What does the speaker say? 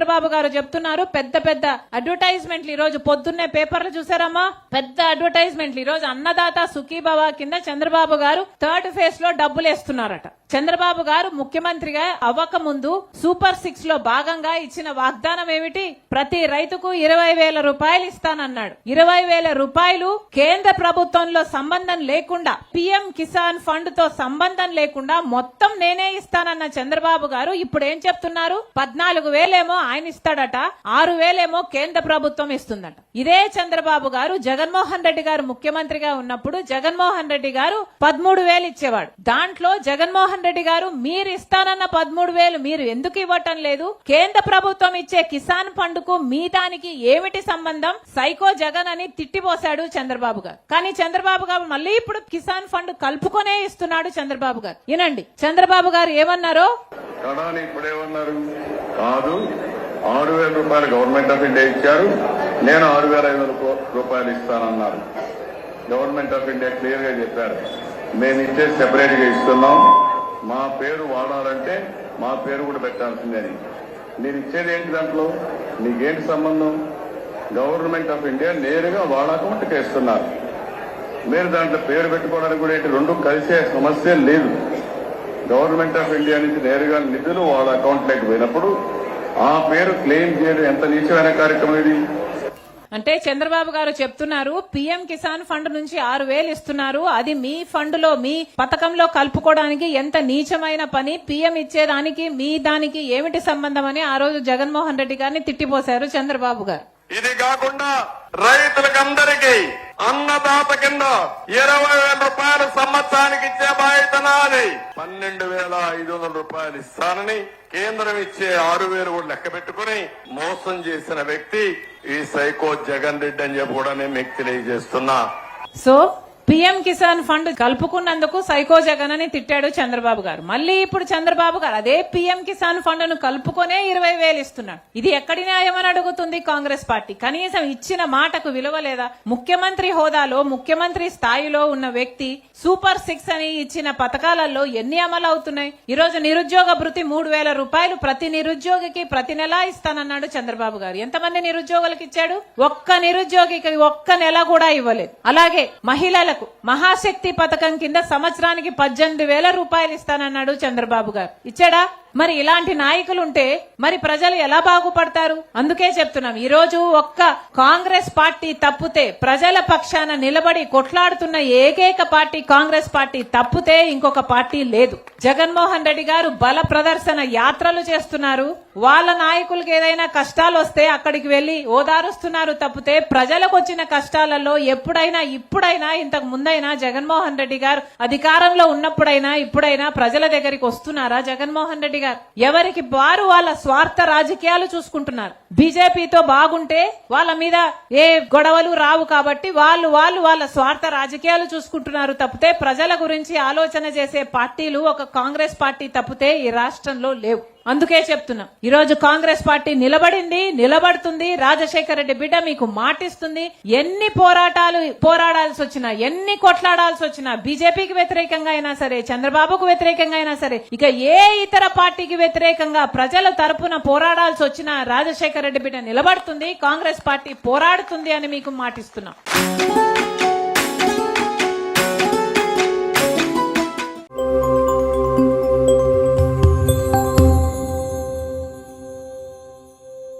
చంద్రబాబు గారు చెప్తున్నారు పెద్ద పెద్ద అడ్వర్టైజ్మెంట్లు. ఈ రోజు పొద్దున్నే పేపర్లు చూసారమ్మా, పెద్ద అడ్వర్టైజ్మెంట్లు. ఈ రోజు అన్నదాత సుఖీభవ కింద చంద్రబాబు గారు థర్డ్ ఫేజ్ లో డబ్బులు వేస్తున్నారట. చంద్రబాబు గారు ముఖ్యమంత్రిగా అవ్వక ముందు సూపర్ 6 లో భాగంగా ఇచ్చిన వాగ్దానం ఏమిటి? ప్రతి రైతుకు 20,000 రూపాయలు ఇస్తానన్నాడు. 20,000 రూపాయలు కేంద్ర ప్రభుత్వంలో సంబంధం లేకుండా, పిఎం కిసాన్ ఫండ్ తో సంబంధం లేకుండా మొత్తం నేనే ఇస్తానన్న చంద్రబాబు గారు ఇప్పుడు ఏం చెప్తున్నారు? 14,000 ఆయన ఇస్తాడట, 6,000 కేంద్ర ప్రభుత్వం ఇస్తుందట. ఇదే చంద్రబాబు గారు జగన్మోహన్ రెడ్డి గారు ముఖ్యమంత్రిగా ఉన్నప్పుడు జగన్మోహన్ రెడ్డి గారు 13,000 ఇచ్చేవాడు. దాంట్లో జగన్మోహన్ రెడ్డి గారు మీరు ఇస్తానన్న 13,000 మీరు ఎందుకు ఇవ్వటం లేదు? కేంద్ర ప్రభుత్వం ఇచ్చే కిసాన్ ఫండ్ కు మీ దానికి ఏమిటి సంబంధం? సైకో జగన్ అని తిట్టిపోశాడు చంద్రబాబు గారు. కానీ చంద్రబాబు గారు మళ్ళీ ఇప్పుడు కిసాన్ ఫండ్ కలుపుకొనే ఇస్తున్నాడు చంద్రబాబు గారు. వినండి చంద్రబాబు గారు ఏమన్నారో. కాదు, 6,000 రూపాయలు గవర్నమెంట్ ఆఫ్ ఇండియా ఇచ్చారు, నేను 6,500 రూపాయలు ఇస్తానన్నారు. గవర్నమెంట్ ఆఫ్ ఇండియా క్లియర్ గా చెప్పారు, మేము ఇచ్చే సెపరేట్ గా ఇస్తున్నాం, మా పేరు వాడాలంటే మా పేరు కూడా పెట్టాల్సిందని. మీరు ఇచ్చేది ఏంటి? దాంట్లో నీకేంటి సంబంధం? గవర్నమెంట్ ఆఫ్ ఇండియా నేరుగా వాళ్ళ అకౌంట్కి వేస్తున్నారు, మీరు దాంట్లో పేరు పెట్టుకోవడానికి కూడా ఏంటి? రెండు కలిసే సమస్య లేదు. గవర్నమెంట్ ఆఫ్ ఇండియా నుంచి నేరుగా నిధులు వాళ్ళ అకౌంట్లోకి పోయినప్పుడు ఆ పేరు క్లెయిమ్ చేయడం ఎంత నీచమైన కార్యక్రమం ఇది? అంటే చంద్రబాబు గారు చెప్తున్నారు పిఎం కిసాన్ ఫండ్ నుంచి 6,000 ఇస్తున్నారు, అది మీ ఫండ్ లో మీ పథకంలో కలుపుకోవడానికి ఎంత నీచమైన పని, పిఎం ఇచ్చేదానికి మీ దానికి ఏమిటి సంబంధం అని ఆ రోజు జగన్మోహన్ రెడ్డి గారిని తిట్టిపోశారు చంద్రబాబు గారు. ఇది కాకుండా రైతులకందరికీ అన్నదాత కింద 20,000 రూపాయలు సంవత్సరానికి ఇచ్చే బాధ్యత నాది. 12,500 రూపాయలు ఇస్తానని కేంద్రం ఇచ్చే 6,000 కూడా లెక్క పెట్టుకుని మోసం చేసిన వ్యక్తి ఈ సైకో జగన్ రెడ్డి అని చెప్పి కూడా నేను మీకు తెలియజేస్తున్నా. సో పిఎం కిసాన్ ఫండ్ కలుపుకున్నందుకు సైకో జగన్ అని తిట్టాడు చంద్రబాబు గారు. మళ్ళీ ఇప్పుడు చంద్రబాబు గారు అదే పిఎం కిసాన్ ఫండ్ ను కలుపుకొనే 20,000 ఇస్తున్నాడు. ఇది ఎక్కడి న్యాయమని అడుగుతుంది కాంగ్రెస్ పార్టీ. కనీసం ఇచ్చిన మాటకు విలువ లేదా? ముఖ్యమంత్రి హోదాలో ముఖ్యమంత్రి స్థాయిలో ఉన్న వ్యక్తి సూపర్ 6 అని ఇచ్చిన పథకాలలో ఎన్ని అమలు అవుతున్నాయి? ఈ రోజు నిరుద్యోగ భృతి 3,000 రూపాయలు ప్రతి నిరుద్యోగికి ప్రతి నెల ఇస్తానన్నాడు చంద్రబాబు గారు. ఎంతమంది నిరుద్యోగులకు ఇచ్చాడు? ఒక్క నిరుద్యోగికి ఒక్క నెల కూడా ఇవ్వలేదు. అలాగే మహిళలకు మహాశక్తి పథకం కింద సంవత్సరానికి 18,000 రూపాయలు ఇస్తానన్నాడు చంద్రబాబు గారు. ఇచ్చాడా? మరి ఇలాంటి నాయకులుంటే మరి ప్రజలు ఎలా బాగుపడతారు? అందుకే చెప్తున్నాం, ఈ రోజు ఒక్క కాంగ్రెస్ పార్టీ తప్పితే, ప్రజల పక్షాన నిలబడి కొట్లాడుతున్న ఏకైక పార్టీ కాంగ్రెస్ పార్టీ తప్పితే ఇంకొక పార్టీ లేదు. జగన్మోహన్ రెడ్డి గారు బల ప్రదర్శన యాత్రలు చేస్తున్నారు. వాళ్ళ నాయకులకు ఏదైనా కష్టాలు వస్తే అక్కడికి వెళ్లి ఓదారుస్తున్నారు తప్పితే ప్రజలకు వచ్చిన కష్టాలలో ఎప్పుడైనా, ఇప్పుడైనా, ఇంతకు ముందైనా జగన్మోహన్ రెడ్డి గారు అధికారంలో ఉన్నప్పుడైనా ఇప్పుడైనా ప్రజల దగ్గరికి వస్తున్నారా? జగన్మోహన్ రెడ్డి గారు ఎవరికి వారు వాళ్ళ స్వార్థ రాజకీయాలు చూసుకుంటున్నారు. బీజేపీతో బాగుంటే వాళ్ళ మీద ఏ గొడవలు రావు కాబట్టి వాళ్ళు వాళ్ళ స్వార్థ రాజకీయాలు చూసుకుంటున్నారు తప్పితే ప్రజల గురించి ఆలోచన చేసే పార్టీలు ఒక కాంగ్రెస్ పార్టీ తప్పితే ఈ రాష్ట్రంలో లేవు. అందుకే చెప్తున్నాం, ఈ రోజు కాంగ్రెస్ పార్టీ నిలబడింది, నిలబడుతుంది. రాజశేఖర రెడ్డి బిడ్డ మీకు మాటిస్తుంది. ఎన్ని పోరాడాల్సి వచ్చినా, ఎన్ని కొట్లాడాల్సి వచ్చినా, బీజేపీకి వ్యతిరేకంగా అయినా సరే, చంద్రబాబుకు వ్యతిరేకంగా అయినా సరే, ఇక ఏ ఇతర పార్టీకి వ్యతిరేకంగా ప్రజల తరపున పోరాడాల్సి వచ్చినా రాజశేఖర రెడ్డి బిడ్డ నిలబడుతుంది, కాంగ్రెస్ పార్టీ పోరాడుతుంది అని మీకు మాటిస్తున్నాం.